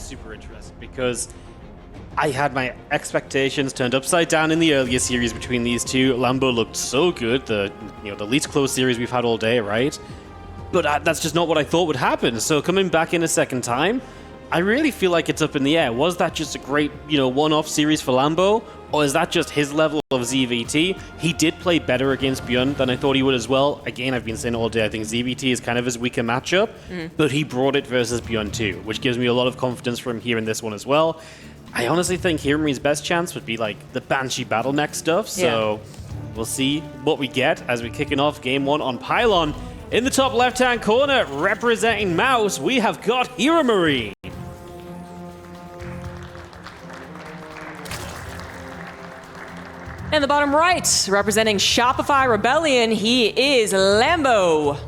super interesting because I had my expectations turned upside down in the earlier series between these two. Lambo looked so good, the least close series we've had all day, right? But that's just not what I thought would happen. So coming back in a second time, I really feel like it's up in the air. Was that just a great, one-off series for Lambo? Or is that just his level of ZVT? He did play better against Bjorn than I thought he would as well. Again, I've been saying all day, I think ZVT is kind of his weaker matchup, but he brought it versus Bjorn too, which gives me a lot of confidence for him here in this one as well. I honestly think HeRoMaRiNE's best chance would be like the Banshee battle mech stuff, so we'll see what we get as we're kicking off game one on Pylon. In the top left-hand corner, representing Mouse, we have got HeRoMaRiNE. In the bottom right, representing Shopify Rebellion, he is Lambo.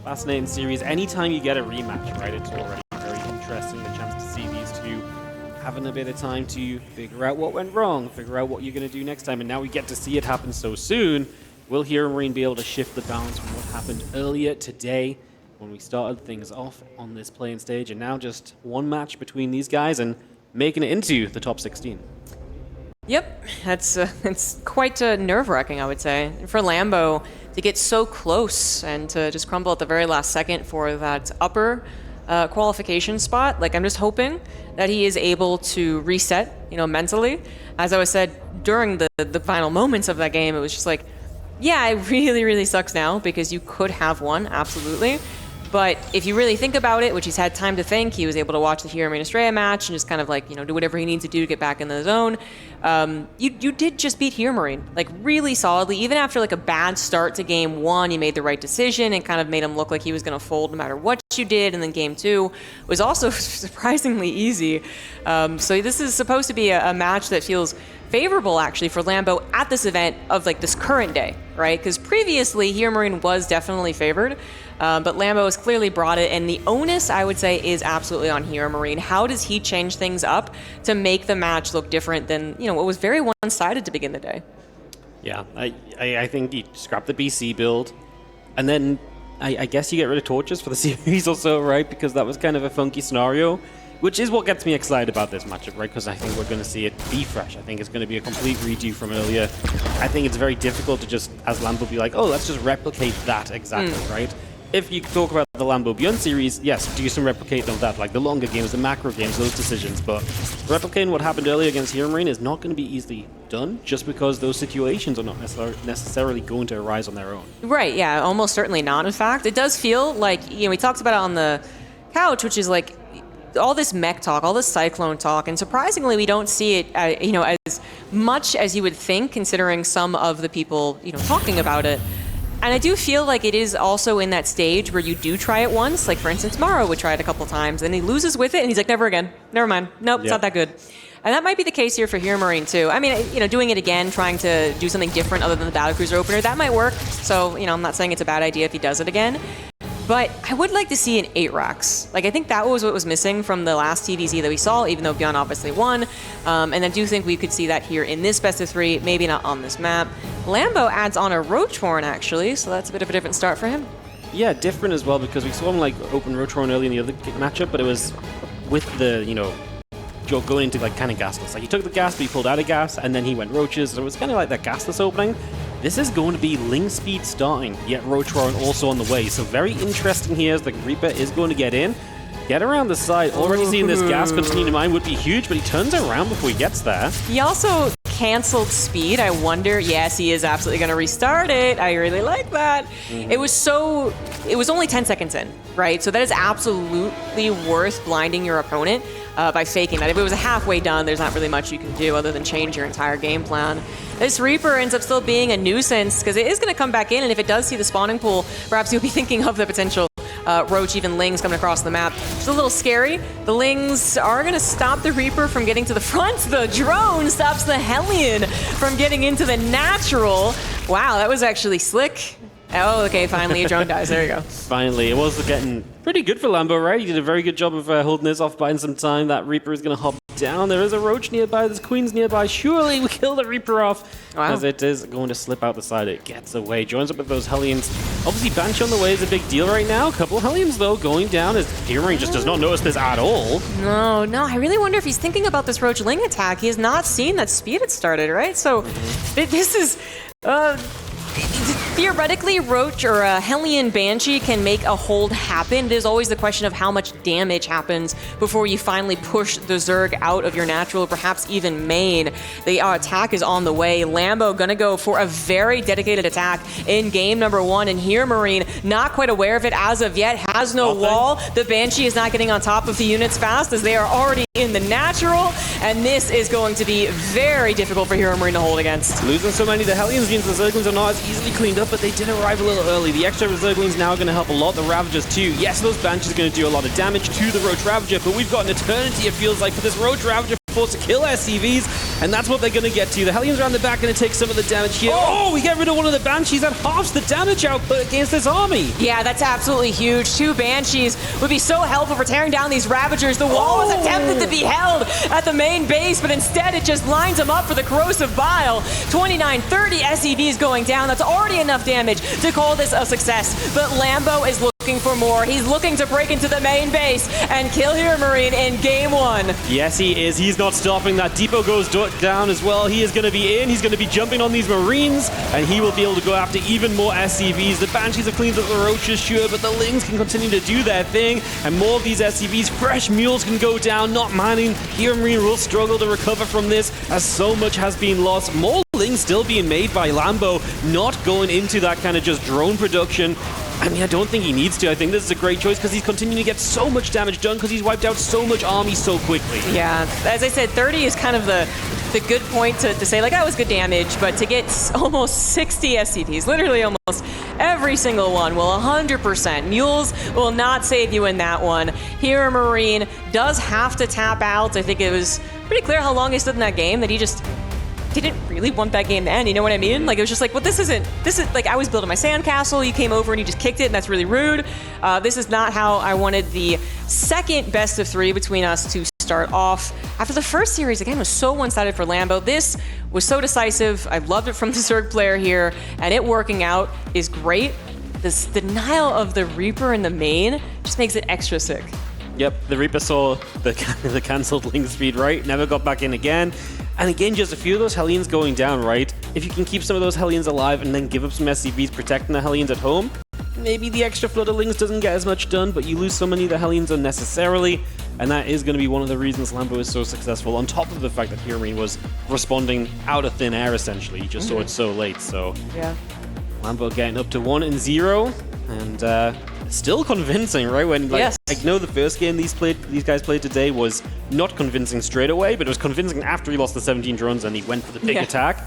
Fascinating series. Anytime you get a rematch, right, it's already very interesting. The chance to see these two having a bit of time to figure out what went wrong, figure out what you're going to do next time, and now we get to see it happen so soon. Will HeRoMaRiNE be able to shift the balance from what happened earlier today when we started things off on this playing stage, and now just one match between these guys and making it into the top 16? Yep, it's quite nerve-wracking, I would say, for Lambo to get so close and to just crumble at the very last second for that upper qualification spot. Like, I'm just hoping that he is able to reset, mentally. As I was said during the final moments of that game, it was just like, yeah, it really, really sucks now because you could have won, absolutely. But if you really think about it, which he's had time to think, he was able to watch the HeRoMaRiNE Estrella match and just kind of like, do whatever he needs to do to get back in the zone. You did just beat HeRoMaRiNE, like really solidly. Even after like a bad start to game one, you made the right decision and kind of made him look like he was going to fold no matter what you did. And then game two was also surprisingly easy. So this is supposed to be a match that feels favorable actually for Lambo at this event of like this current day, right? Because previously HeRoMaRiNE was definitely favored. But Lambo has clearly brought it, and the onus, I would say, is absolutely on HeRoMaRiNE. How does he change things up to make the match look different than, what was very one-sided to begin the day? Yeah, I think he scrapped the BC build, and then I guess you get rid of torches for the series or so, right? Because that was kind of a funky scenario, which is what gets me excited about this matchup, right? Because I think we're going to see it be fresh. I think it's going to be a complete redo from earlier. I think it's very difficult to just, as Lambo, be like, oh, let's just replicate that exactly, right? If you talk about the Lambo Beyond series, yes, do some replicating of that, like the longer games, the macro games, those decisions, but replicating what happened earlier against HeRoMaRiNE is not going to be easily done just because those situations are not necessarily going to arise on their own. Right, yeah, almost certainly not. In fact, it does feel like, we talked about it on the couch, which is like all this mech talk, all this cyclone talk, and surprisingly, we don't see it, as much as you would think, considering some of the people, talking about it. And I do feel like it is also in that stage where you do try it once. Like, for instance, Maro would try it a couple times, and he loses with it, and he's like, never again. Never mind. Nope, It's not that good. And that might be the case here for HeRoMaRiNE, too. I mean, doing it again, trying to do something different other than the Battlecruiser opener, that might work. So, I'm not saying it's a bad idea if he does it again. But I would like to see an 8 racks. Like, I think that was what was missing from the last TDZ that we saw, even though Beyond obviously won. And I do think we could see that here in this best of 3, maybe not on this map. Lambo adds on a Roach horn, actually, so that's a bit of a different start for him. Yeah, different as well, because we saw him, like, open Roach horn early in the other matchup, but it was with the, going into, like, kind of gasless. Like, he took the gas, but he pulled out of gas, and then he went Roaches, so it was kind of like that gasless opening. This is going to be Ling Speed starting, yet Roach Horn also on the way. So very interesting here as the Reaper is going to get in. Get around the side. Already seeing this gas continue to mine would be huge, but he turns around before he gets there. He also canceled speed. I wonder, yes, he is absolutely going to restart it. I really like that. It was only 10 seconds in, right? So that is absolutely worth blinding your opponent by faking that. If it was a halfway done, there's not really much you can do other than change your entire game plan. This Reaper ends up still being a nuisance because it is going to come back in, and if it does see the spawning pool, perhaps you'll be thinking of the potential Roach, even Lings coming across the map. It's a little scary. The Lings are going to stop the Reaper from getting to the front. The drone stops the Hellion from getting into the natural. Wow, that was actually slick. Oh, okay, finally a drone dies. There you go. Finally. It was getting pretty good for Lambo, right? He did a very good job of holding this off, buying some time. That Reaper is going to hop down. There is a Roach nearby. There's Queens nearby. Surely we kill the Reaper off. Wow. As it is going to slip out the side. It gets away. Joins up with those Hellions. Obviously, Banshee on the way is a big deal right now. A couple of Hellions, though, going down as HeRoMaRinE just does not notice this at all. No, I really wonder if he's thinking about this Roach Ling attack. He has not seen that speed had started, right? So this is... theoretically, Roach or a Hellion Banshee can make a hold happen. It is always the question of how much damage happens before you finally push the Zerg out of your natural, perhaps even main. The attack is on the way. Lambo gonna go for a very dedicated attack in game number 1, and HeRoMaRinE not quite aware of it as of yet, has no wall. The Banshee is not getting on top of the units fast as they are already in the natural, and this is going to be very difficult for HeRoMaRinE to hold against. Losing so many, the Hellions means the Zerglings are not as easily cleaned up, but they did arrive a little early. The extra Zerglings now going to help a lot. The Ravagers too. Yes, those Banshees are going to do a lot of damage to the Roach Ravager, but we've got an eternity, it feels like, for this Roach Ravager forced to kill SCVs, and that's what they're going to get to. The Hellions around the back going to take some of the damage here. Oh, we get rid of one of the Banshees. That halves the damage output against this army. Yeah, that's absolutely huge. 2 Banshees would be so helpful for tearing down these Ravagers. The wall was attempted to be held at the main base, but instead it just lines them up for the Corrosive Bile. 29-30 SCVs going down. That's already enough damage to call this a success, but Lambo is looking for more. He's looking to break into the main base and kill HeRoMaRinE in game 1. Yes, he is. He's not stopping. That depot goes down as well. He is going to be in. He's going to be jumping on these Marines, and he will be able to go after even more SCVs. The Banshees have cleaned up the Roaches, sure, but the Lings can continue to do their thing, and more of these SCVs. Fresh mules can go down, not mining. HeRoMaRinE will struggle to recover from this, as so much has been lost. More Lings still being made by Lambo, not going into that kind of just drone production. I mean, I don't think he needs to. I think this is a great choice because he's continuing to get so much damage done because he's wiped out so much army so quickly. Yeah, as I said, 30 is kind of the good point to say, like, that was good damage, but to get almost 60 SCPs, literally almost every single one, will 100%. Mules will not save you in that one. HeRoMaRinE does have to tap out. I think it was pretty clear how long he stood in that game that he just didn't really want that game to end, you know what I mean? Like, it was just like, well, this is like, I was building my sandcastle, you came over and you just kicked it, and that's really rude. This is not how I wanted the second best of 3 between us to start off. After the first series, again, was so one-sided for Lambo. This was so decisive. I loved it from the Zerg player here, and it working out is great. This denial of the Reaper in the main just makes it extra sick. Yep, the Reaper saw the cancelled Ling speed, right? Never got back in again. And again, just a few of those Hellions going down, right? If you can keep some of those Hellions alive and then give up some SCVs protecting the Hellions at home, maybe the extra flood of Lings doesn't get as much done, but you lose so many of the Hellions unnecessarily, and that is going to be one of the reasons Lambo is so successful, on top of the fact that HeRoMaRinE was responding out of thin air, essentially. You just saw it so late, so... Yeah. Lambo getting up to 1-0, and still convincing, right? When, like, yes. I know the first game these guys played today was not convincing straight away, but it was convincing after he lost the 17 drones and he went for the big attack.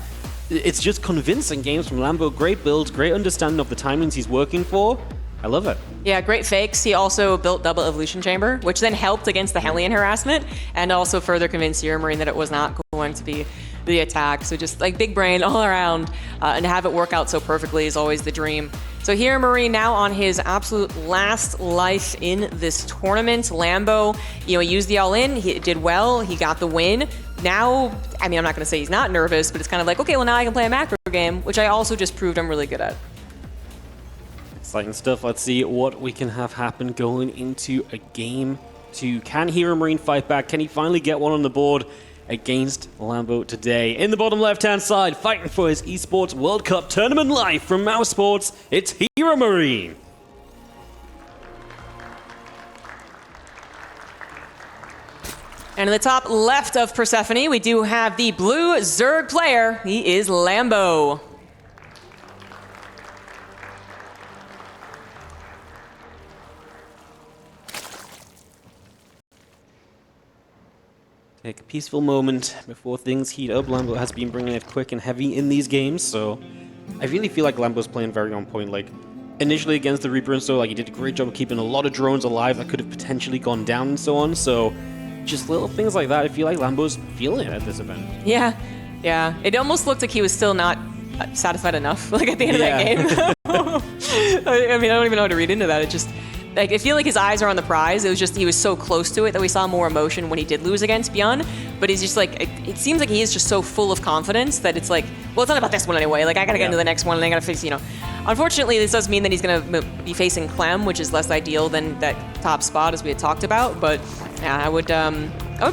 It's just convincing games from Lambo. Great builds, great understanding of the timings he's working for. I love it. Yeah, great fakes. He also built double evolution chamber, which then helped against the Hellion harassment and also further convinced HeRoMaRinE that it was not going to be the attack. So just like big brain all around, and to have it work out so perfectly is always the dream. So HeRoMaRinE now on his absolute last life in this tournament. Lambo, he used the all-in, he did well, he got the win. Now, I mean, I'm not going to say he's not nervous, but it's kind of like, okay, well, now I can play a macro game, which I also just proved I'm really good at. Exciting stuff. Let's see what we can have happen going into a game 2. Can HeRoMaRinE fight back? Can he finally get one on the board against Lambo today? In the bottom left-hand side, fighting for his Esports World Cup tournament life from Mouse Sports, it's HeRoMaRinE. And in the top left of Persephone, we do have the blue Zerg player. He is Lambo. Take a peaceful moment before things heat up. Lambo has been bringing it quick and heavy in these games, so I really feel like Lambo's playing very on point. Like, initially against the Reaper and so, like, he did a great job of keeping a lot of drones alive that could have potentially gone down and so on, so just little things like that. I feel like Lambo's feeling it at this event. Yeah. It almost looked like he was still not satisfied enough, like, at the end of that game. I mean, I don't even know how to read into that. It just... Like, I feel like his eyes are on the prize. It was just, he was so close to it that we saw more emotion when he did lose against Beyond. But he's just like, it seems like he is just so full of confidence that it's like, well, it's not about this one anyway. Like, I gotta get into the next one and I gotta fix, you know. Unfortunately, this does mean that he's gonna be facing Clem, which is less ideal than that top spot as we had talked about. But yeah, I would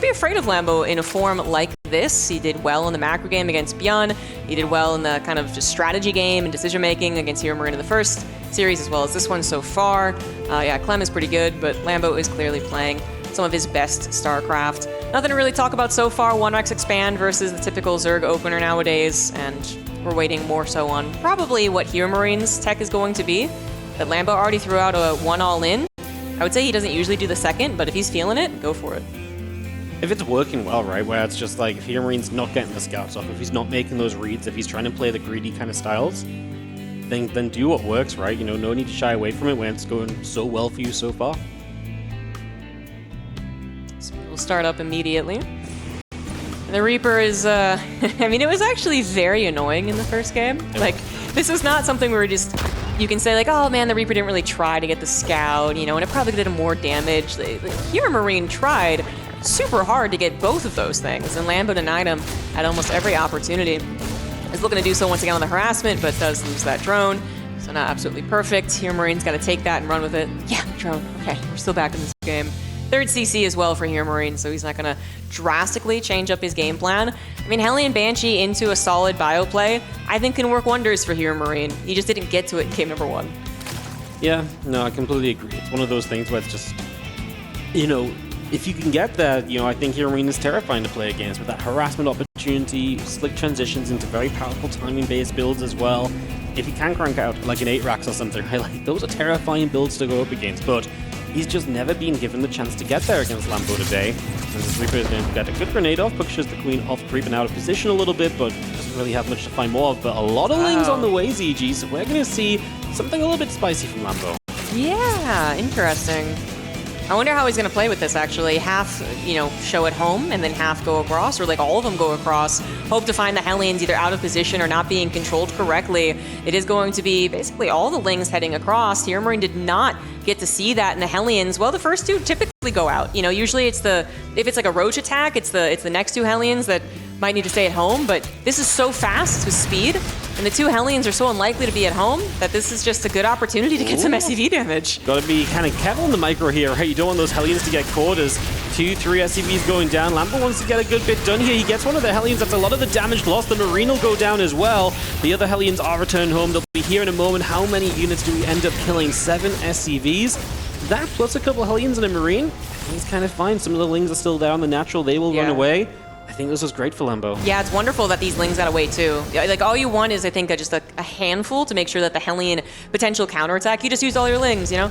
be afraid of Lambo in a form like this. He did well in the macro game against Beyond. He did well in the kind of just strategy game and decision making against HeRoMaRinE in the first series as well as this one so far. Yeah, Clem is pretty good, but Lambo is clearly playing some of his best StarCraft. Nothing to really talk about so far. 1x expand versus the typical Zerg opener nowadays, and we're waiting more so on probably what HeRoMaRiNE's tech is going to be. That Lambo already threw out a 1 all-in. I would say he doesn't usually do the second, but if he's feeling it, go for it. If it's working well, right, where it's just like if HeRoMaRiNE's not getting the scouts off, if he's not making those reads, if he's trying to play the greedy kind of styles, then do what works, right? You know, no need to shy away from it when it's going so well for you so far. So we'll start up immediately. The Reaper is, I mean, it was actually very annoying in the first game. Like, this is not something where just, you can say like, oh man, the Reaper didn't really try to get the scout, you know, and it probably did more damage. HeRoMaRinE tried super hard to get both of those things, and Lambo denied him at almost every opportunity. Is looking to do so once again on the harassment, but does lose that drone, so not absolutely perfect. HeRoMaRiNE's got to take that and run with it. Yeah, drone. Okay, we're still back in this game. Third CC as well for HeRoMaRinE, so he's not going to drastically change up his game plan. I mean, Hellion Banshee into a solid bio play, I think can work wonders for HeRoMaRinE. He just didn't get to it in game number 1. Yeah, no, I completely agree. It's one of those things where it's just, you know, if you can get that, you know, I think HeRoMaRinE is terrifying to play against with that harassment opportunity, slick transitions into very powerful timing-based builds as well. If you can crank out like an 8 racks or something, right, like those are terrifying builds to go up against, but he's just never been given the chance to get there against Lambo today. And this Reaper is going to get a good grenade off, pushes the Queen off creeping out of position a little bit, but doesn't really have much to find more of. But a lot of lings on the way, ZG, so we're going to see something a little bit spicy from Lambo. Yeah, interesting. I wonder how he's going to play with this, actually. Half, you know, show at home, and then half go across, or like all of them go across. Hope to find the Hellions either out of position or not being controlled correctly. It is going to be basically all the lings heading across. HeRoMaRinE did not get to see that, and the Hellions, well, the first two typically go out. You know, usually it's the, if it's like a Roach attack, it's the next two Hellions that might need to stay at home, but this is so fast with speed, and the two Hellions are so unlikely to be at home that this is just a good opportunity to get some SCV damage. Gotta be kind of careful on the micro here, right? You don't want those Hellions to get caught as 2-3 SCVs going down. Lambo wants to get a good bit done here. He gets one of the Hellions. That's a lot of the damage lost. The Marine will go down as well. The other Hellions are returned home. They'll be here in a moment. How many units do we end up killing? 7 SCVs. That plus a couple Hellions and a Marine. He's kind of fine. Some of the lings are still down. The natural, they will run away. I think this was great for Lambo. Yeah, it's wonderful that these lings got away too. Like, all you want is, I think, just a handful to make sure that the Hellion potential counterattack, you just used all your lings, you know?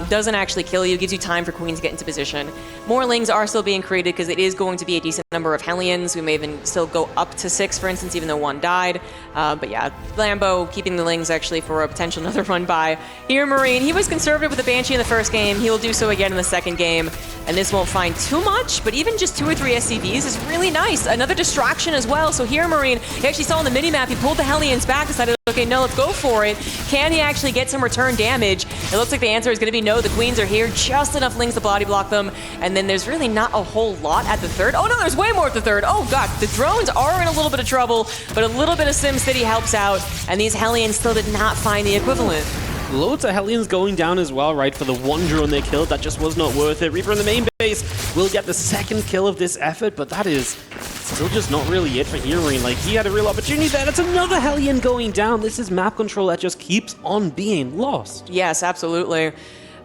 Doesn't actually kill you, gives you time for Queens to get into position. More lings are still being created because it is going to be a decent number of Hellions. We may even still go up to 6, for instance, even though 1 died. But yeah, Lambo keeping the lings actually for a potential another run by. HeRoMaRinE, he was conservative with the Banshee in the first game. He will do so again in the second game. And this won't find too much, but even just 2 or 3 SCVs is really nice. Another distraction as well. So HeRoMaRinE, he actually saw on the minimap, he pulled the Hellions back, decided, okay, no, let's go for it. Can he actually get some return damage? It looks like the answer is going to be no. The Queens are here, just enough lings to body block them. And then there's really not a whole lot at the third. Oh no, there's way more at the third. Oh god, the drones are in a little bit of trouble, but a little bit of SimCity helps out. And these Hellions still did not find the equivalent. Loads of Hellions going down as well, right? For the 1 drone they killed, that just was not worth it. Reaper in the main base will get the second kill of this effort, but that is still just not really it for HeRoMaRinE. Like, he had a real opportunity there. That's another Hellion going down. This is map control that just keeps on being lost. Yes, absolutely.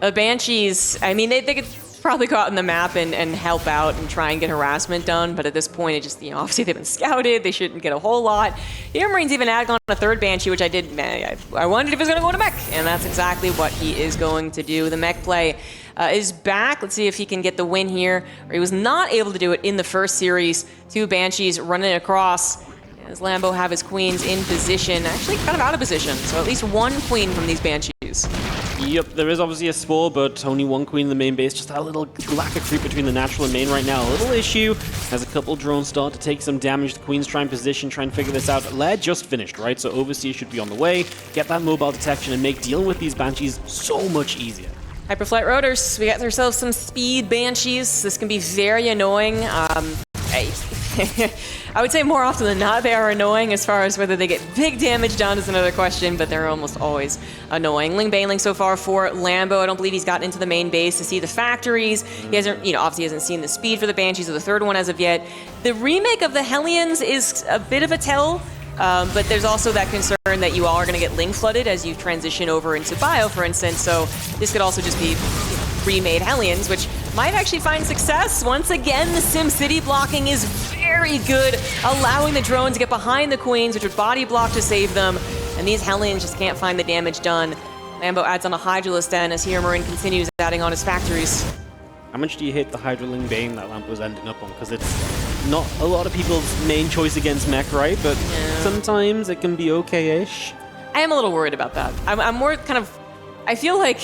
Banshees, I mean, they could probably go out in the map and help out and try and get harassment done, but at this point, it just, you know, obviously they've been scouted, they shouldn't get a whole lot. HeRoMaRiNE's even added on a third Banshee, which I wondered if he was going to go to Mech, and that's exactly what he is going to do. The Mech play is back. Let's see if he can get the win here. He was not able to do it in the first series. 2 Banshees running across. As Lambo have his Queens in position, actually kind of out of position, so at least 1 Queen from these Banshees. Yep, there is obviously a spore, but only 1 Queen in the main base. Just a little lack of creep between the natural and main right now. A little issue as a couple drones start to take some damage. The Queen's try and position, try and figure this out. Lair just finished, right? So Overseer should be on the way. Get that mobile detection and make dealing with these Banshees so much easier. Hyperflight Rotors, we got ourselves some speed Banshees. This can be very annoying. I would say more often than not they are annoying. As far as whether they get big damage done is another question, but they're almost always annoying. Ling Baneling so far for Lambo. I don't believe he's gotten into the main base to see the factories. He hasn't, obviously hasn't seen the speed for the Banshees or the third one as of yet. The remake of the Hellions is a bit of a tell. But there's also that concern that you all are going to get Ling flooded as you transition over into Bio, for instance. So this could also just be remade Hellions, which might actually find success. Once again, the SimCity blocking is very good, allowing the drones to get behind the Queens, which would body block to save them. And these Hellions just can't find the damage done. Lambo adds on a Hydralisk then as HeRoMaRinE continues adding on his factories. How much do you hate the Hydraling Bane that Lambo's ending up on? Because it's not a lot of people's main choice against Mech, right? But sometimes it can be okay-ish. I am a little worried about that. I'm more kind of... I feel like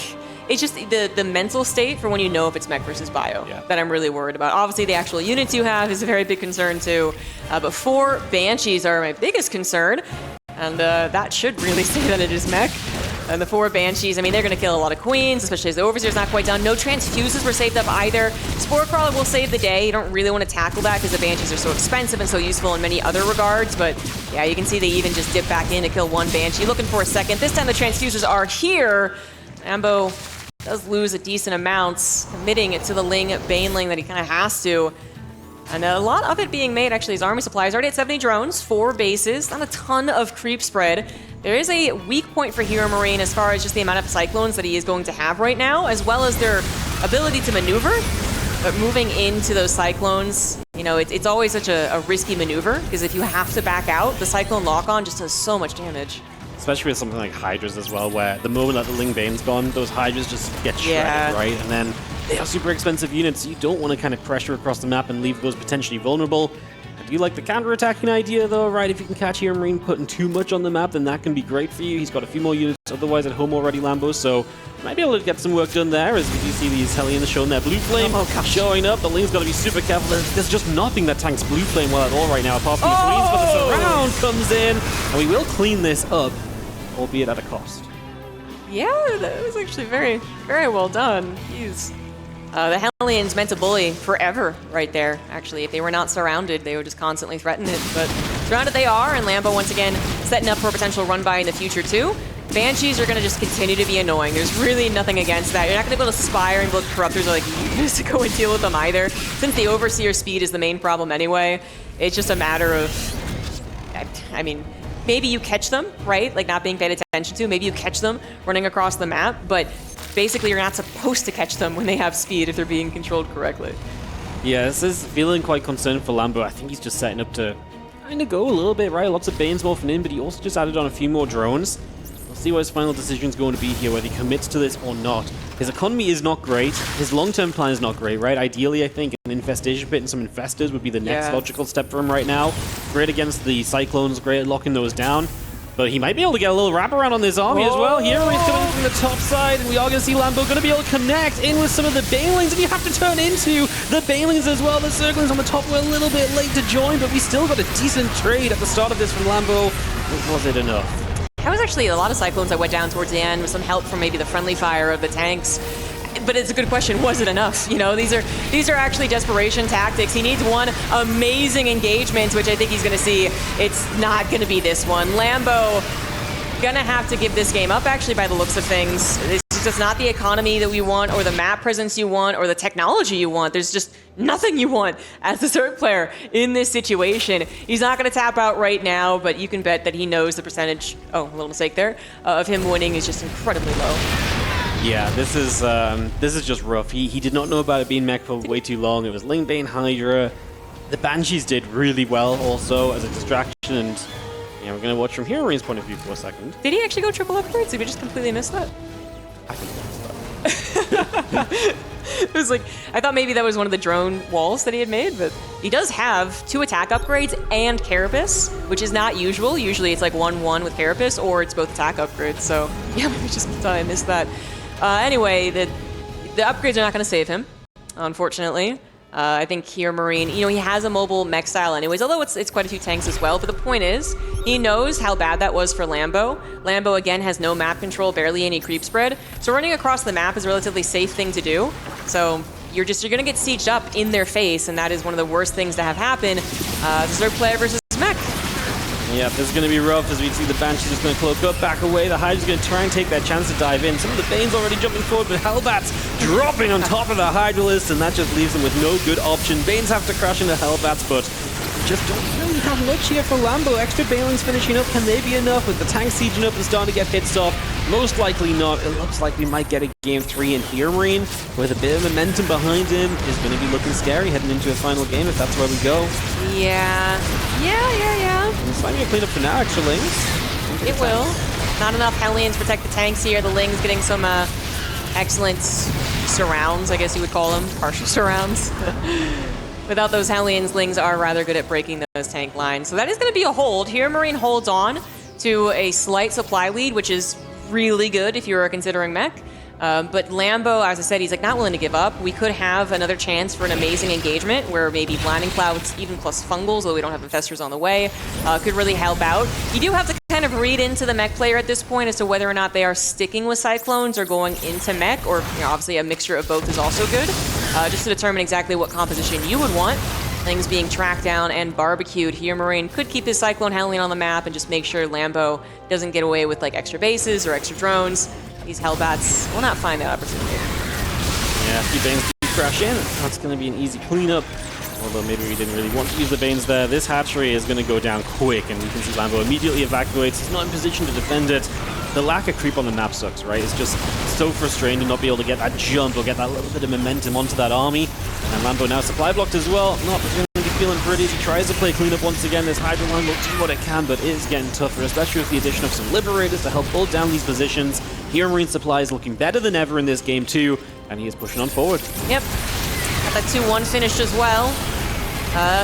it's just the mental state for when you know if it's Mech versus Bio that I'm really worried about. Obviously, the actual units you have is a very big concern too. But 4 Banshees are my biggest concern. And that should really say that it is Mech. And the 4 Banshees, I mean, they're going to kill a lot of Queens, especially as the Overseer's not quite done. No Transfuses were saved up either. Spore Crawler will save the day. You don't really want to tackle that because the Banshees are so expensive and so useful in many other regards. But yeah, you can see they even just dip back in to kill 1 Banshee. Looking for a second. This time the Transfusers are here. Lambo does lose a decent amount, committing it to the Ling Baneling that he kind of has to. And a lot of it being made, actually, his army supply is already at 70 drones, 4 bases, not a ton of creep spread. There is a weak point for HeRoMaRinE as far as just the amount of Cyclones that he is going to have right now, as well as their ability to maneuver. But moving into those Cyclones, it's always such a risky maneuver, because if you have to back out, the Cyclone lock-on just does so much damage. Especially with something like Hydras as well, where the moment that the Ling Bane's gone, those Hydras just get shredded, right? And then they are super expensive units, so you don't want to kind of pressure across the map and leave those potentially vulnerable. I do like the counter-attacking idea though, right? If you can catch HeRoMaRinE putting too much on the map, then that can be great for you. He's got a few more units otherwise at home already, Lambo, so might be able to get some work done there as we do see these Hellions showing their blue flame showing up. The Ling's got to be super careful. There's just nothing that tanks blue flame well at all right now, apart from the Queens, but the surround comes in, and we will clean this up, albeit at a cost. Yeah, that was actually very, very well done. Jeez. The Hellions meant to bully forever right there, actually. If they were not surrounded, they would just constantly threaten it. But surrounded they are, and Lambo once again setting up for a potential run-by in the future too. Banshees are going to just continue to be annoying. There's really nothing against that. You're not going to be able to Spire and build Corruptors or use to go and deal with them either. Since the Overseer speed is the main problem anyway, it's just a matter of, I mean, maybe you catch them, right? Like not being paid attention to. Maybe you catch them running across the map, but basically you're not supposed to catch them when they have speed if they're being controlled correctly. Yeah, this is feeling quite concerned for Lambo. I think he's just setting up to kind of go a little bit, right? Lots of Banes morphing in, but he also just added on a few more drones. We'll see what his final decision is going to be here, whether he commits to this or not. His economy is not great. His long-term plan is not great, right? Ideally, I think an infestation pit and some infestors would be the next logical step for him right now. Great against the Cyclones, great at locking those down. But he might be able to get a little wraparound on this army as well. Here he's coming from the top side, and we are going to see Lambo going to be able to connect in with some of the Banelings, and you have to turn into the Banelings as well. The Zerglings on the top were a little bit late to join, but we still got a decent trade at the start of this from Lambo. Was it enough? That was actually a lot of Cyclones that went down towards the end with some help from maybe the friendly fire of the tanks. But it's a good question, was it enough? These are actually desperation tactics. He needs one amazing engagement, which I think he's going to see. It's not going to be this one. Lambo going to have to give this game up, actually, by the looks of things. This is just not the economy that we want, or the map presence you want, or the technology you want. There's just nothing you want as a Zerg player in this situation. He's not going to tap out right now, but you can bet that he knows the percentage, a little mistake there, of him winning is just incredibly low. Yeah, this is just rough. He did not know about it being Mech for way too long. It was Ling Bane, Hydra. The Banshees did really well also as a distraction, and we're going to watch from HeRoMaRinE's point of view for a second. Did he actually go triple upgrades? Did we just completely miss that? I think that's that. It was like, I thought maybe that was one of the drone walls that he had made, but he does have 2 attack upgrades and Carapace, which is not usual. Usually it's like 1-1 with Carapace, or it's both attack upgrades, so yeah, we just thought I missed that. Anyway, the upgrades are not going to save him, unfortunately. I think HeRoMaRinE, you know, he has a mobile mech style anyways, although it's quite a few tanks as well. But the point is, he knows how bad that was for Lambo. Lambo, again, has no map control, barely any creep spread. So running across the map is a relatively safe thing to do. So you're going to get sieged up in their face, and that is one of the worst things to have happen. Zerg player versus Mech. Yeah, this is going to be rough as we see the Banshee just going to cloak up, back away. The Hydra's going to try and take that chance to dive in. Some of the Bane's already jumping forward, but Hellbats dropping on top of the Hydralist, and that just leaves them with no good option. Banes have to crash into Hellbats, but just don't really have much here for Lambo. Extra Balings finishing up. Can they be enough? With the tank sieging up and starting to get hit off? Most likely not. It looks like we might get a game 3 in HeRoMaRinE with a bit of momentum behind him. Is going to be looking scary heading into a final game if that's where we go. Yeah. It's time to clean up for now, extra Lings. It will. Not enough Hellions to protect the tanks here. The Lings getting some excellent surrounds, I guess you would call them. Partial surrounds. Without those Hellions, Lings are rather good at breaking those tank lines. So that is going to be a hold. HeRoMaRinE holds on to a slight supply lead, which is really good if you are considering Mech. But Lambo, as I said, he's like not willing to give up. We could have another chance for an amazing engagement where maybe Blinding Clouds, even plus Fungals, though we don't have Infestors on the way, could really help out. You do have to kind of read into the Mech player at this point as to whether or not they are sticking with Cyclones or going into Mech, or you know, obviously a mixture of both is also good, just to determine exactly what composition you would want. Things being tracked down and barbecued. HeRoMaRinE could keep his Cyclone Hellion on the map and just make sure Lambo doesn't get away with like extra bases or extra drones. These Hellbats will not find that opportunity. Yeah, a few Banes do crash in. That's going to be an easy cleanup. Although maybe we didn't really want to use the Banes there. This hatchery is going to go down quick, and we can see Lambo immediately evacuates. He's not in position to defend it. The lack of creep on the map sucks, right? It's just so frustrating to not be able to get that jump or get that little bit of momentum onto that army. And Lambo now supply blocked as well. Not going to be feeling pretty as he tries to play cleanup once again. This Hydra line will do what it can, but it is getting tougher, especially with the addition of some Liberators to help hold down these positions. HeRoMaRinE supply is looking better than ever in this game too, and he is pushing on forward. Yep. Got that 2-1 finish as well.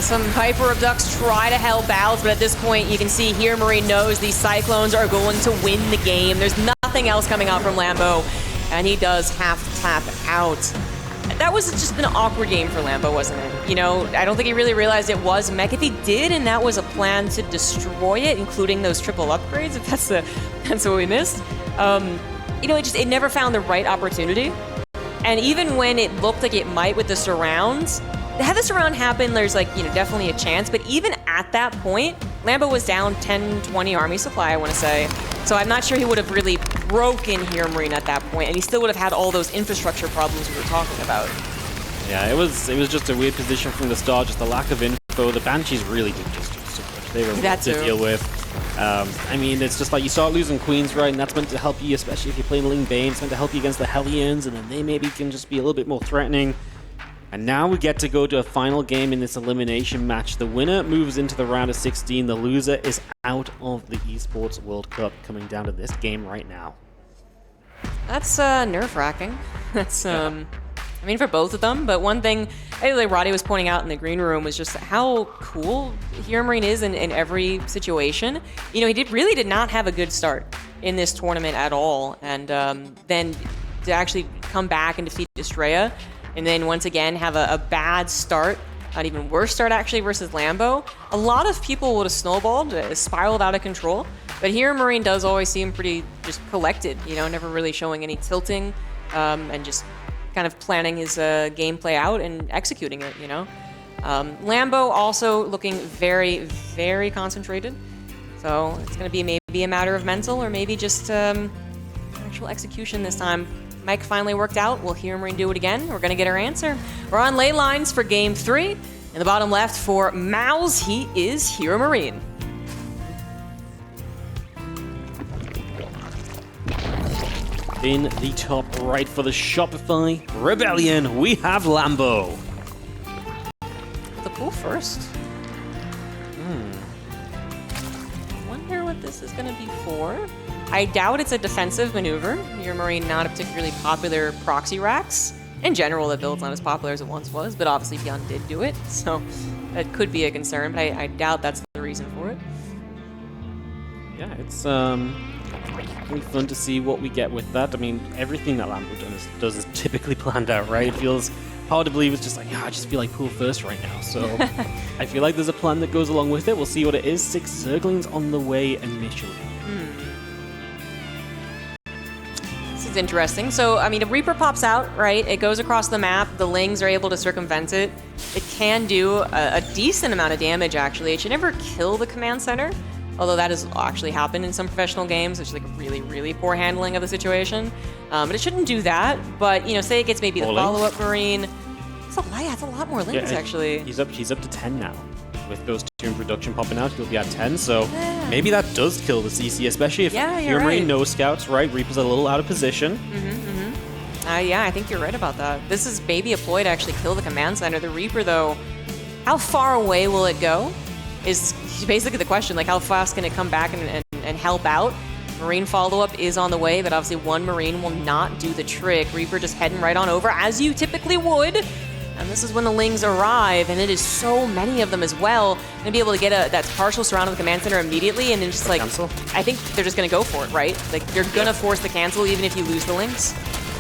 Some Hyper Abducts try to help out, but at this point you can see HeRoMaRinE knows these Cyclones are going to win the game. There's nothing else coming out from Lambo, and he does have to tap out. That was just an awkward game for Lambo, wasn't it? You know, I don't think he really realized it was Mech. If he did, and that was a plan to destroy it, including those triple upgrades, if that's what we missed, you know, it never found the right opportunity. And even when it looked like it might with the surrounds, had the surround happen, there's like, you know, definitely a chance. But even at that point, Lambo was down 10, 20 army supply, I want to say. So I'm not sure he would have really broken HeRoMaRinE at that point, and he still would have had all those infrastructure problems we were talking about. Yeah, it was just a weird position from the start, just the lack of info. The Banshees really did just do so much. They were rough to deal with. I mean, it's just like you start losing Queens, right? And that's meant to help you, especially if you're playing Ling Bane. It's meant to help you against the Hellions, and then they maybe can just be a little bit more threatening. And now we get to go to a final game in this elimination match. The winner moves into the round of 16. The loser is out of the Esports World Cup, coming down to this game right now. That's nerve-wracking. That's, I mean, for both of them. But one thing, like Roddy was pointing out in the green room, was just how cool HeRoMaRinE is in every situation. You know, he really did not have a good start in this tournament at all. And then to actually come back and defeat Estrella, and then once again have a bad start, an even worse start actually versus Lambo. A lot of people would have snowballed, spiraled out of control, but HeRoMaRinE does always seem pretty just collected, you know, never really showing any tilting, and just kind of planning his gameplay out and executing it, you know. Lambo also looking very, very concentrated, so it's going to be maybe a matter of mental or maybe just actual execution this time. Mech finally worked out. Will HeRoMaRinE do it again? We're going to get our answer. We're on ley lines for game 3. In the bottom left for Mouse, he is HeRoMaRinE. In the top right for the Shopify Rebellion, we have Lambo. The pool first. Wonder what this is going to be for. I doubt it's a defensive maneuver. HeRoMaRinE not a particularly popular proxy racks. In general, the build's not as popular as it once was, but obviously Beyond did do it, so that could be a concern, but I doubt that's the reason for it. Yeah, it's really fun to see what we get with that. I mean, everything that Lambo does is typically planned out, right? It feels hard to believe it's just like, yeah, I just feel like pool first right now. So I feel like there's a plan that goes along with it. We'll see what it is. 6 Zerglings on the way initially. This is interesting. So, I mean, a Reaper pops out, right? It goes across the map. The Lings are able to circumvent it. It can do a decent amount of damage, actually. It should never kill the command center, although that has actually happened in some professional games, which is like a really, really poor handling of the situation. But it shouldn't do that. But, you know, say it gets maybe the follow-up Marine. It's a lot more Lings, actually. He's up to 10 now. With those 2 in production popping out, he'll be at 10. So maybe that does kill the CC, especially if HeRoMaRinE no scouts, right? Reaper's a little out of position. Yeah, I think you're right about that. This is maybe a ploy to actually kill the command center. The Reaper, though, how far away will it go? Is basically the question. Like, how fast can it come back and help out? Marine follow-up is on the way, but obviously 1 Marine will not do the trick. Reaper just heading right on over, as you typically would. And this is when the Lings arrive, and it is so many of them as well. And be able to get that partial surround of the command center immediately, and then just like, cancel. I think they're just gonna go for it, right? Like, you're gonna force the cancel even if you lose the Lings.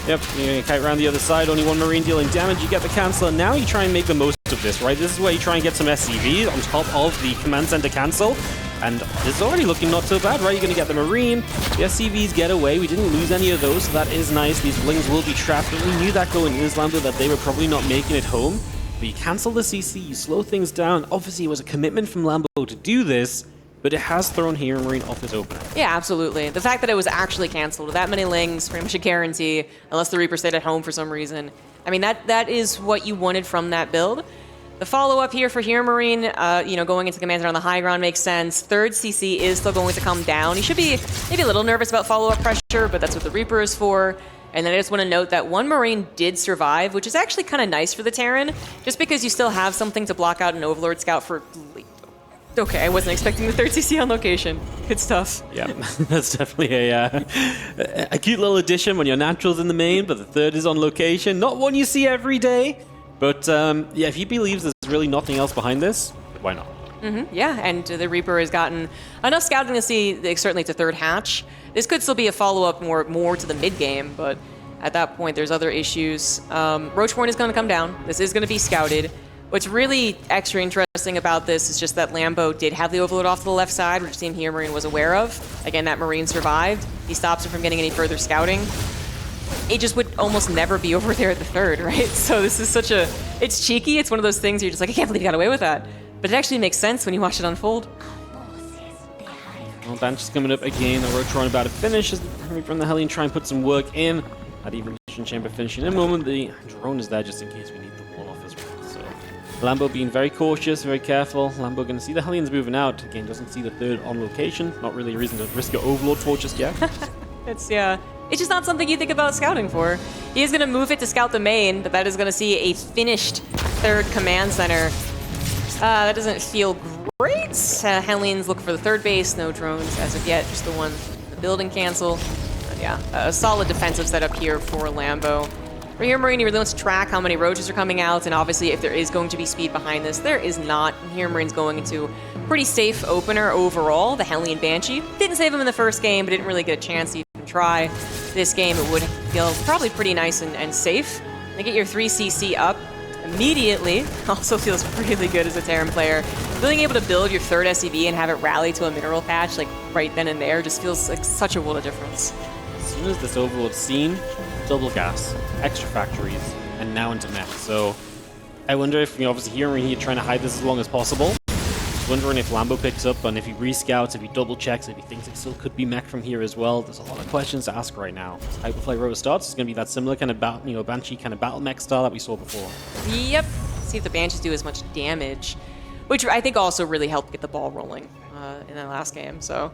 Yep, you kite around the other side, only 1 Marine dealing damage, you get the cancel, and now you try and make the most of this, right? This is where you try and get some SCVs on top of the command center cancel, and this is already looking not so bad, right? You're going to get the Marine, the SCVs get away, we didn't lose any of those, so that is nice. These Lings will be trapped, but we knew that going in this Lambo that they were probably not making it home. But you cancel the CC, you slow things down. Obviously, it was a commitment from Lambo to do this, but it has thrown HeRoMaRinE off his opener. Yeah, absolutely. The fact that it was actually canceled with that many Lings, pretty much a guarantee, unless the Reaper stayed at home for some reason. I mean, that is what you wanted from that build. The follow-up here for HeRoMaRinE, you know, going into command center on the high ground makes sense. 3rd CC is still going to come down. He should be maybe a little nervous about follow-up pressure, but that's what the Reaper is for. And then I just want to note that 1 Marine did survive, which is actually kind of nice for the Terran, just because you still have something to block out an Overlord Scout for... Okay, I wasn't expecting the 3rd CC on location. Good stuff. Yeah, that's definitely a cute little addition when your natural's in the main, but the 3rd is on location. Not one you see every day, but yeah, if he believes there's really nothing else behind this, why not? Yeah, and the Reaper has gotten enough scouting to see, certainly to 3rd hatch. This could still be a follow-up more to the mid-game, but at that point, there's other issues. Roachborn is going to come down. This is going to be scouted. What's really extra interesting about this is just that Lambo did have the Overload off to the left side, which Team HeRoMaRinE was aware of. Again, that Marine survived. He stops him from getting any further scouting. It just would almost never be over there at the 3rd, right? So this is such a... It's cheeky. It's one of those things you're just like, I can't believe he got away with that. But it actually makes sense when you watch it unfold. Well, Banshee's coming up again. The Roach about to finish as the from the Hellion try and put some work in. That evolution chamber finishing in a moment. The drone is there just in case we need the wall off as well. So Lambo being very cautious, very careful. Lambo going to see the Hellions moving out. Again, doesn't see the 3rd on location. Not really a reason to risk an Overlord for just yet. It's just not something you think about scouting for. He is going to move it to scout the main, but that is going to see a finished 3rd command center. That doesn't feel great. Hellions look for the 3rd base. No drones as of yet. Just the one, the building cancel. But yeah, a solid defensive setup here for Lambo. For HeRoMaRinE, he really wants to track how many Roaches are coming out, and obviously if there is going to be speed behind this, there is not. HeRoMaRinE's going into pretty safe opener overall. The Hellion Banshee didn't save him in the first game, but didn't really get a chance to even try. This game, it would feel probably pretty nice and safe. And get your 3 CC up immediately also feels really good as a Terran player. Being able to build your 3rd SCV and have it rally to a mineral patch like right then and there just feels like such a world of difference. As soon as this Overlord's seen, double gas, extra factories, and now into Mech. So I wonder if, obviously HeRoMaRinE trying to hide this as long as possible. Wondering if Lambo picks up and if he rescouts, if he double checks, if he thinks it still could be Mech from here as well. There's a lot of questions to ask right now. As Hyperfly Rover starts, it's going to be that similar kind of Banshee kind of battle mech style that we saw before. Yep. See if the Banshees do as much damage, which I think also really helped get the ball rolling in that last game. So,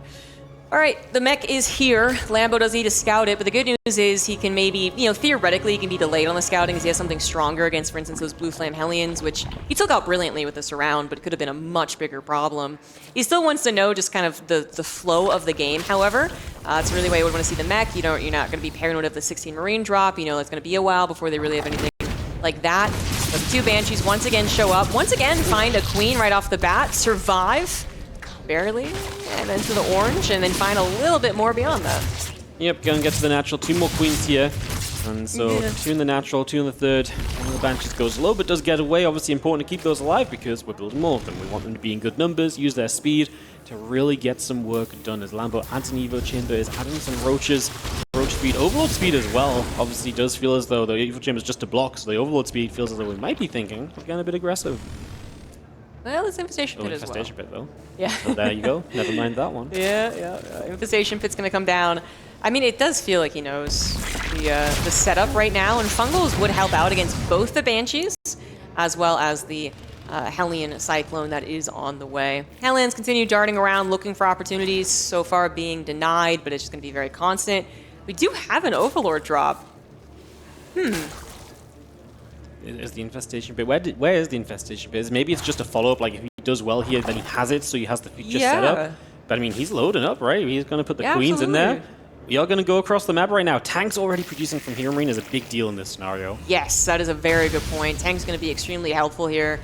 all right, the Mech is here. Lambo does need to scout it, but the good news is he can maybe, theoretically he can be delayed on the scouting because he has something stronger against, for instance, those Blue Flame Hellions, which he took out brilliantly with this round, but it could have been a much bigger problem. He still wants to know just kind of the flow of the game, however. It's really why you would want to see the Mech. You're not going to be paranoid of the 16 Marine drop. It's going to be a while before they really have anything like that. But the 2 Banshees once again show up. Once again, find a Queen right off the bat. Survive. Barely. And then to the orange. And then find a little bit more beyond that. Yep, gonna get to the natural. 2 more Queens here. And so 2 in the natural, 2 in the 3rd. A little Banshees goes low, but does get away. Obviously important to keep those alive because we're building more of them. We want them to be in good numbers, use their speed to really get some work done. As Lambo adds an Evo Chamber, is adding some Roaches. Roach speed, Overlord speed as well. Obviously does feel as though the Evo Chamber is just a block, so the Overlord speed feels as though we might be thinking of getting a bit aggressive. Well, it's Infestation Pit as well. Infestation Pit though. Yeah. So there you go. Never mind that one. Yeah. Infestation Pit's going to come down. I mean, it does feel like he knows the setup right now, and Fungals would help out against both the Banshees as well as the Hellion Cyclone that is on the way. Hellions continue darting around looking for opportunities, so far being denied, but it's just going to be very constant. We do have an Overlord drop. Is the Infestation Pit? Where is the Infestation Pit? Maybe it's just a follow-up, like if he does well here, then he has it, so he has the future set up. But I mean, he's loading up, right? He's going to put the queens in there. We are going to go across the map right now. Tanks already producing from HeRoMaRinE is a big deal in this scenario. Yes, that is a very good point. Tank's going to be extremely helpful here.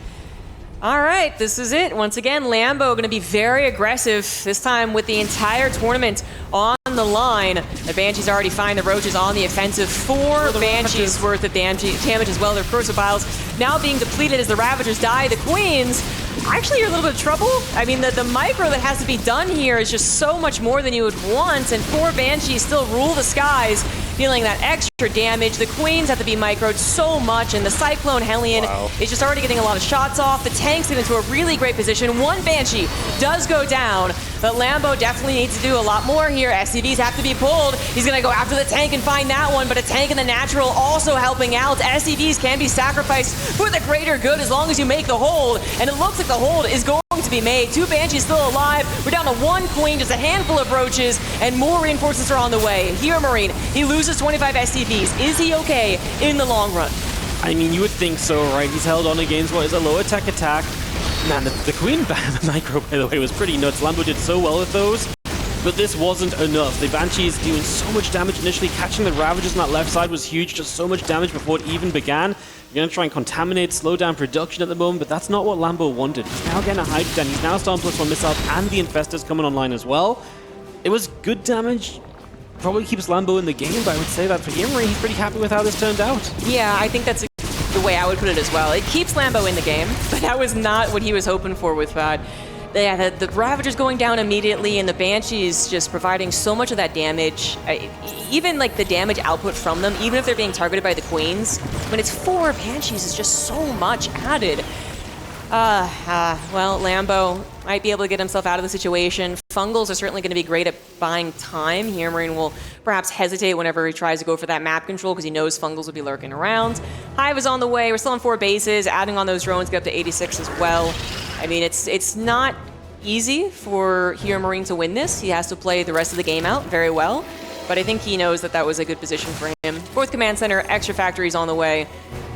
All right, this is it. Once again, Lambo going to be very aggressive, this time with the entire tournament on the line. The Banshees already find the Roaches on the offensive. 4 Banshees worth of damage as well. Their Crucibles now being depleted as the Ravagers die. The Queens actually are a little bit of trouble. I mean, the micro that has to be done here is just so much more than you would want, and 4 Banshees still rule the skies, dealing that extra damage. The Queens have to be microed so much, and the Cyclone Hellion is just already getting a lot of shots off. The tanks get into a really great position. 1 Banshee does go down, but Lambo definitely needs to do a lot more here. SCVs have to be pulled. He's going to go after the tank and find that one, but a tank in the natural also helping out. SCVs can be sacrificed for the greater good as long as you make the hold, and it looks like the hold is going to be made. 2 Banshees still alive. We're down to 1 Queen, just a handful of Roaches, and more reinforcements are on the way. HeRoMaRinE, he loses 25 SCVs. Is he okay in the long run? I mean, you would think so, right? He's held on against what is a low attack. Man, the Queen micro, by the way, was pretty nuts. Lambo did so well with those, but this wasn't enough. The Banshees doing so much damage initially. Catching the Ravagers on that left side was huge. Just so much damage before it even began. You're going to try and contaminate, slow down production at the moment, but that's not what Lambo wanted. He's now getting a Hydrogen. He's now starting +1 missiles, and the Infestors coming online as well. It was good damage. Probably keeps Lambo in the game, but I would say that for HeRoMaRinE, he's pretty happy with how this turned out. Yeah, I think that's the way I would put it as well. It keeps Lambo in the game, but that was not what he was hoping for with that. Yeah, the Ravagers going down immediately, and the Banshees just providing so much of that damage. Even like the damage output from them, even if they're being targeted by the Queens, when it's 4 Banshees, is just so much added. Well, Lambo might be able to get himself out of the situation. Fungals are certainly going to be great at buying time. HeRoMaRinE will perhaps hesitate whenever he tries to go for that map control because he knows Fungals will be lurking around. Hive is on the way. We're still on 4 bases. Adding on those drones, get up to 86 as well. I mean, it's not easy for HeRoMaRinE to win this. He has to play the rest of the game out very well. But I think he knows that that was a good position for him. 4th Command Center, extra factories on the way.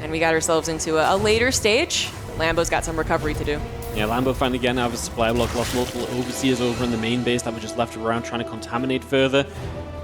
And we got ourselves into a later stage. Lambo's got some recovery to do. Yeah, Lambo finally getting out of his supply block, lost multiple overseers over in the main base that were just left around trying to contaminate further.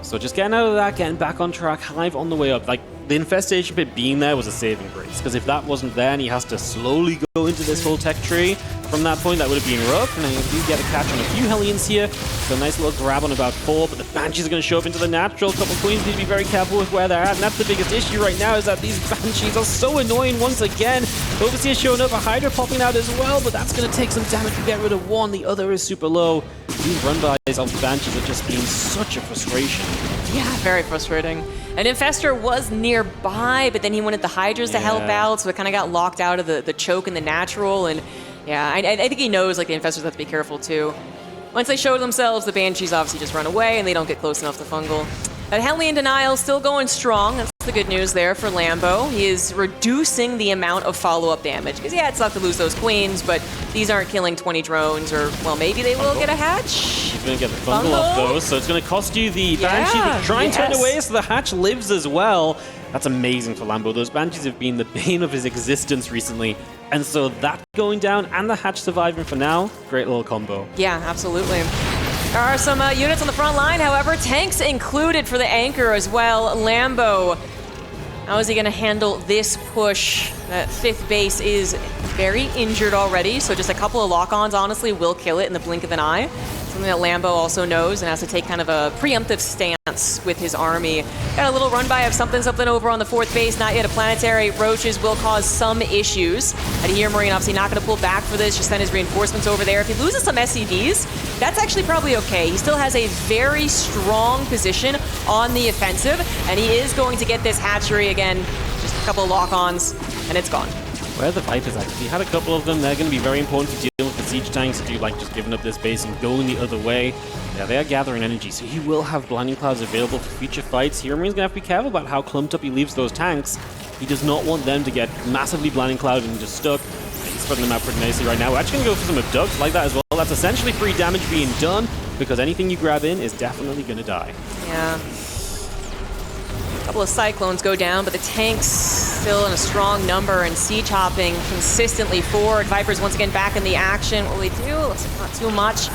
So just getting out of that, getting back on track, Hive on the way up. Like, the Infestation Pit being there was a saving grace, because if that wasn't there and he has to slowly go into this whole tech tree, from that point that would have been rough, and you do get a catch on a few Hellions here. So a nice little grab on about 4, but the Banshees are going to show up into the natural. A couple Queens need to be very careful with where they're at, and that's the biggest issue right now, is that these Banshees are so annoying once again. Overseer showing up, a Hydra popping out as well, but that's going to take some damage to get rid of 1. The other is super low. These run-bys of the Banshees have just been such a frustration. Yeah, very frustrating. An Infestor was nearby, but then he wanted the Hydras to help out, so it kind of got locked out of the choke in the natural, and yeah, I think he knows like the Infestors have to be careful too. Once they show themselves, the Banshees obviously just run away and they don't get close enough to Fungal. That Hellion Denial still going strong. That's the good news there for Lambo. He is reducing the amount of follow-up damage. Because yeah, it's tough to lose those Queens, but these aren't killing 20 drones, or well, maybe they will get a hatch. He's going to get the Fungal off those, so it's going to cost you the Banshee to try and turn away, so the hatch lives as well. That's amazing for Lambo. Those Banshees have been the bane of his existence recently. And so that going down and the hatch surviving for now, great little combo. Yeah, absolutely. There are some units on the front line, however, tanks included for the anchor as well. Lambo, how is he going to handle this push? That 5th base is very injured already, so just a couple of lock-ons, honestly, will kill it in the blink of an eye. Something that Lambo also knows and has to take kind of a preemptive stance with his army. Got a little run-by of something over on the 4th base, not yet a planetary. Roaches will cause some issues. And HeRoMaRINE obviously not going to pull back for this, just send his reinforcements over there. If he loses some SCVs, that's actually probably okay. He still has a very strong position on the offensive, and he is going to get this hatchery again. Just a couple of lock-ons, and it's gone. Where are the Vipers actually? He had a couple of them. They're going to be very important for dealing with the siege tanks. Do like just giving up this base and going the other way. Yeah, they are gathering energy, so he will have blinding clouds available for future fights. HeRoMaRINE's going to have to be careful about how clumped up he leaves those tanks. He does not want them to get massively blinding clouded and just stuck. He's spreading them out pretty nicely right now. We're actually going to go for some abducts like that as well. That's essentially free damage being done, because anything you grab in is definitely going to die. Yeah. A couple of Cyclones go down, but the tanks still in a strong number and siege hopping consistently forward. Vipers once again back in the action. What will they do? It's not too much.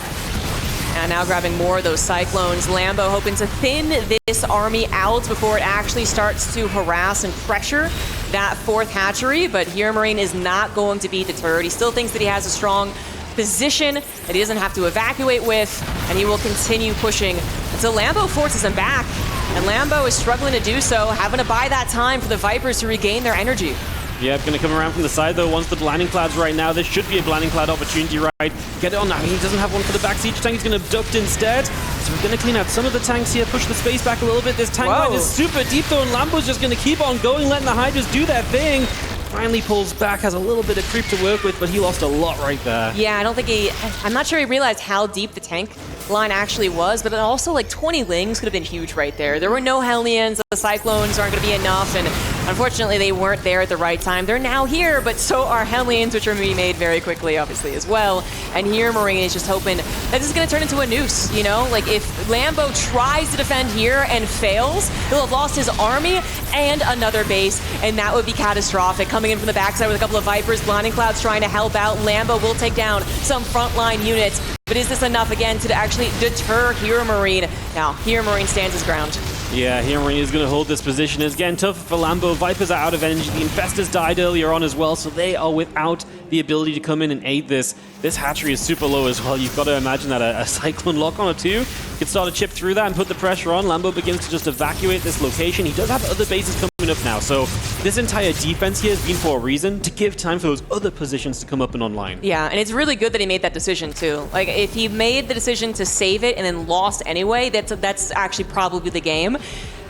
And now grabbing more of those Cyclones. Lambo hoping to thin this army out before it actually starts to harass and pressure that 4th hatchery, but HeRoMaRINE is not going to be deterred. He still thinks that he has a strong position that he doesn't have to evacuate with, and he will continue pushing until Lambo forces him back. And Lambo is struggling to do so, having to buy that time for the Vipers to regain their energy. Yeah, going to come around from the side though, wants the blinding clouds right now. This should be a blinding cloud opportunity, right? Get it on now. He doesn't have one for the back siege tank. He's going to abduct instead. So we're going to clean out some of the tanks here, push the space back a little bit. This tank line is super deep though, and Lambo's just going to keep on going, letting the Hydras do their thing. Finally pulls back, has a little bit of creep to work with, but he lost a lot right there. Yeah, I don't think I'm not sure he realized how deep the tank line actually was, but also like 20 Lings could have been huge right there. There were no Hellions, the Cyclones aren't going to be enough, and unfortunately they weren't there at the right time. They're now here, but so are Hellions, which are being made very quickly, obviously, as well. And HeRoMaRINE is just hoping that this is going to turn into a noose, you know? Like, if Lambo tries to defend here and fails, he'll have lost his army and another base, and that would be catastrophic. Coming in from the backside with a couple of Vipers, Blinding Clouds trying to help out. Lambo will take down some frontline units, but is this enough again to actually deter HeRoMaRINE? Now, HeRoMaRINE stands his ground. Yeah, HeRoMaRINE is going to hold this position. It's getting tougher for Lambo. Vipers are out of energy. The Infestors died earlier on as well, so they are without the ability to come in and aid this. This hatchery is super low as well. You've got to imagine that a Cyclone lock-on or two could start to chip through that and put the pressure on. Lambo begins to just evacuate this location. He does have other bases coming up now, so this entire defense here has been for a reason, to give time for those other positions to come up and online. Yeah, and it's really good that he made that decision too. Like, if he made the decision to save it and then lost anyway, that's actually probably the game.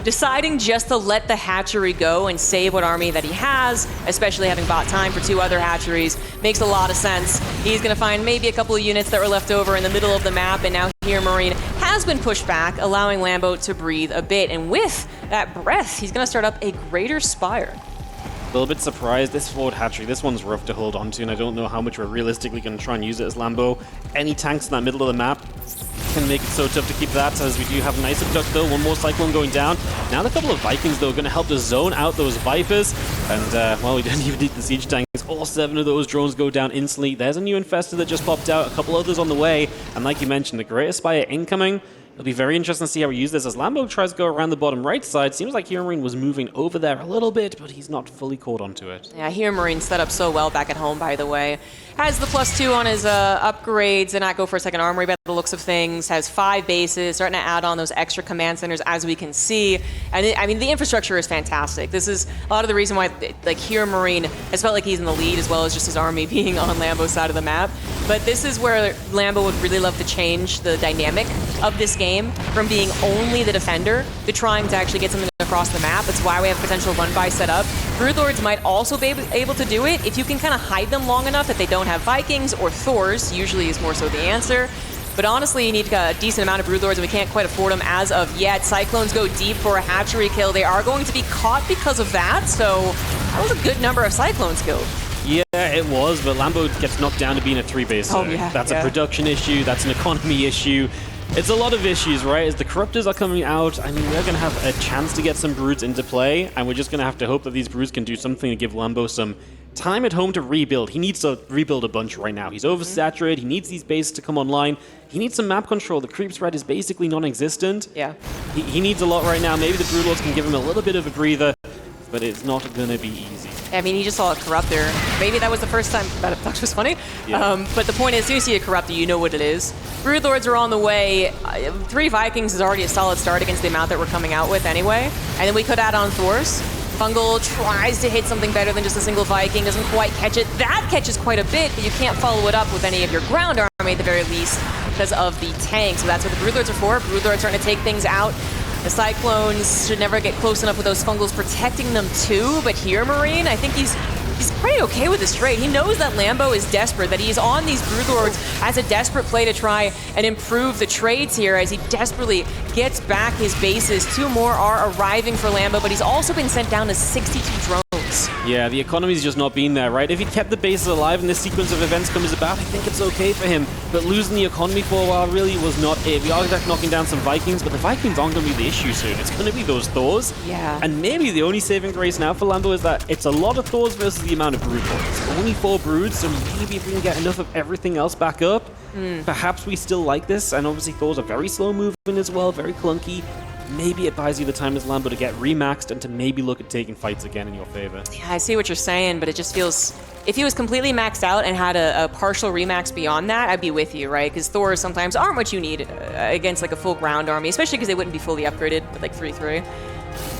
Deciding just to let the hatchery go and save what army that he has, especially having bought time for 2 other hatcheries, makes a lot of sense. He's going to find maybe a couple of units that were left over in the middle of the map, and now HeRoMaRINE has been pushed back, allowing Lambo to breathe a bit. And with that breath, he's going to start up a Greater Spire. A little bit surprised. This forward hatchery, this one's rough to hold onto, and I don't know how much we're realistically going to try and use it as Lambo. Any tanks in that middle of the map can make it so tough to keep that, as we do have a nice abduct though. One more Cyclone going down. Now the couple of Vikings though are going to help to zone out those Vipers, and well, we didn't even need the siege tanks. All 7 of those drones go down instantly. There's a new Infestor that just popped out, a couple others on the way, and like you mentioned, the Greater Spire incoming. It'll be very interesting to see how we use this as Lambo tries to go around the bottom right side. Seems like HeRoMaRINE was moving over there a little bit, but he's not fully caught onto it. Yeah, HeRoMaRINE set up so well back at home, by the way. Has the +2 on his upgrades, and not go for a second armory by the looks of things. Has 5 bases, starting to add on those extra command centers, as we can see. And I mean, the infrastructure is fantastic. This is a lot of the reason why, like, HeRoMaRINE has felt like he's in the lead, as well as just his army being on Lambo's side of the map. But this is where Lambo would really love to change the dynamic of this game, from being only the defender to trying to actually get something across the map. That's why we have potential run-by set up. Broodlords might also be able to do it if you can kind of hide them long enough that they don't have Vikings or Thors. Usually is more so the answer. But honestly, you need a decent amount of Broodlords, and we can't quite afford them as of yet. Cyclones go deep for a hatchery kill. They are going to be caught because of that, so that was a good number of Cyclones killed. Yeah, it was, but Lambo gets knocked down to being a 3-base. Oh, yeah. That's a production issue, that's an economy issue. It's a lot of issues, right? As the Corruptors are coming out, I mean, we're going to have a chance to get some Broods into play, and we're just going to have to hope that these Broods can do something to give Lambo some time at home to rebuild. He needs to rebuild a bunch right now. He's oversaturated, he needs these bases to come online, he needs some map control. The creep spread is basically non-existent. Yeah. He needs a lot right now. Maybe the Broodlords can give him a little bit of a breather, but it's not going to be easy. I mean, he just saw a Corruptor. Maybe that was the first time that Abduct was funny. Yeah. But the point is, as soon as you see a Corruptor, you know what it is. Broodlords are on the way. 3 Vikings is already a solid start against the amount that we're coming out with anyway. And then we could add on Thors. Fungal tries to hit something better than just a single Viking, doesn't quite catch it. That catches quite a bit, but you can't follow it up with any of your ground army at the very least because of the tank. So that's what the Broodlords are for. Broodlords trying to take things out. The Cyclones should never get close enough with those Fungals protecting them too, but HeRoMaRinE, I think he's pretty okay with this trade. He knows that Lambo is desperate, that he's on these Broodlords as a desperate play to try and improve the trades here as he desperately gets back his bases. 2 more are arriving for Lambo, but he's also been sent down to 62 drones. Yeah, the economy's just not been there, right? If he'd kept the bases alive and this sequence of events comes about, I think it's okay for him. But losing the economy for a while really was not it. We are knocking down some Vikings, but the Vikings aren't going to be the issue soon. It's going to be those Thors. Yeah. And maybe the only saving grace now for Lambo is that it's a lot of Thors versus the amount of Brood points. Only 4 Broods, so maybe if we can get enough of everything else back up, perhaps we still like this. And obviously Thors are very slow moving as well, very clunky. Maybe it buys you the time as Lambo to get remaxed and to maybe look at taking fights again in your favor. Yeah, I see what you're saying, but it just feels... If he was completely maxed out and had a partial remax beyond that, I'd be with you, right? Because Thors sometimes aren't what you need against like a full ground army, especially because they wouldn't be fully upgraded with like 3-3.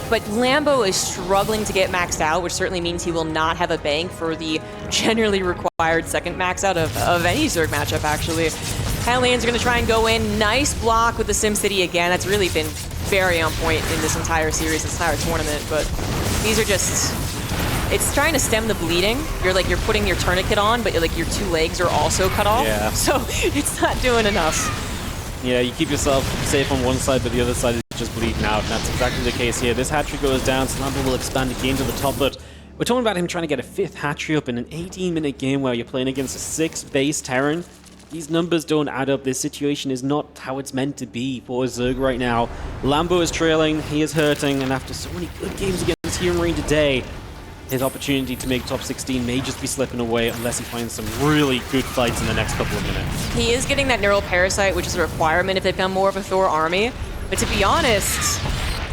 But Lambo is struggling to get maxed out, which certainly means he will not have a bank for the generally required second max out of any Zerg matchup, actually. Hellions are going to try and go in. Nice block with the SimCity again. That's really been very on point in this entire series, this entire tournament. But these are just... It's trying to stem the bleeding. You're putting your tourniquet on, but like your 2 legs are also cut off. Yeah. So it's not doing enough. Yeah, you keep yourself safe on one side, but the other side is just bleeding out, and that's exactly the case here. This hatchery goes down, so Lambo will expand again to the top, but we're talking about him trying to get a 5th hatchery up in an 18-minute game where you're playing against a 6 base Terran. These numbers don't add up. This situation is not how it's meant to be for Zerg right now. Lambo is trailing, he is hurting, and after so many good games against HeRoMaRinE today, his opportunity to make top 16 may just be slipping away unless he finds some really good fights in the next couple of minutes. He is getting that Neural Parasite, which is a requirement if they become more of a Thor army. But to be honest,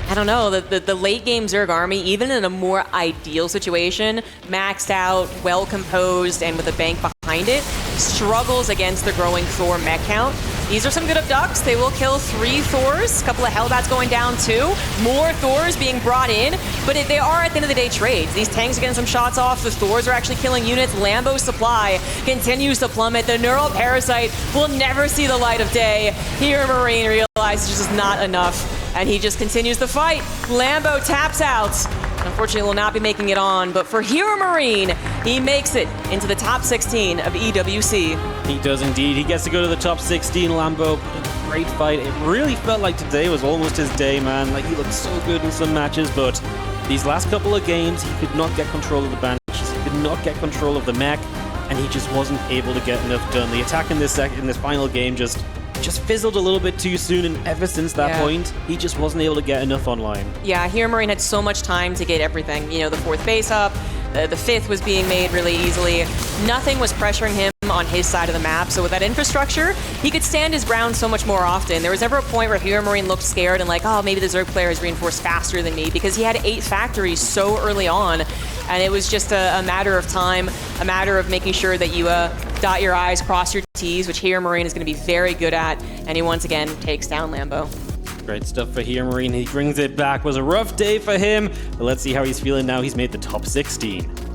I don't know, the late game Zerg army, even in a more ideal situation, maxed out, well composed, and with a bank behind it, struggles against the growing Thor mech count. These are some good abducts. They will kill 3 Thors, a couple of Hellbats going down too, more Thors being brought in, but they are at the end of the day trades. These tanks are getting some shots off, the Thors are actually killing units, Lambo's supply continues to plummet, the Neural Parasite will never see the light of day. HeRoMaRinE realizes this is not enough, and he just continues the fight. Lambo taps out. Unfortunately, will not be making it on, but for HeRoMaRinE, he makes it into the top 16 of EWC. He does indeed. He gets to go to the top 16, Lambo. Put a great fight. It really felt like today was almost his day, man. Like, he looked so good in some matches, but these last couple of games, he could not get control of the Banshees. He could not get control of the Mech, and he just wasn't able to get enough done. The attack in this final game just fizzled a little bit too soon, and ever since that point, he just wasn't able to get enough online. Yeah, HeRoMaRinE had so much time to get everything. You know, the 4th base up, the 5th was being made really easily. Nothing was pressuring him on his side of the map, so with that infrastructure, he could stand his ground so much more often. There was never a point where HeRoMaRinE looked scared and like, oh, maybe the Zerg player is reinforced faster than me, because he had 8 factories so early on, and it was just a matter of time, a matter of making sure that you dot your I's, cross your T's, which HeRoMaRinE is going to be very good at, and he once again takes down Lambo. Great stuff for HeRoMaRinE. He brings it back. Was a rough day for him, but let's see how he's feeling now. He's made the top 16.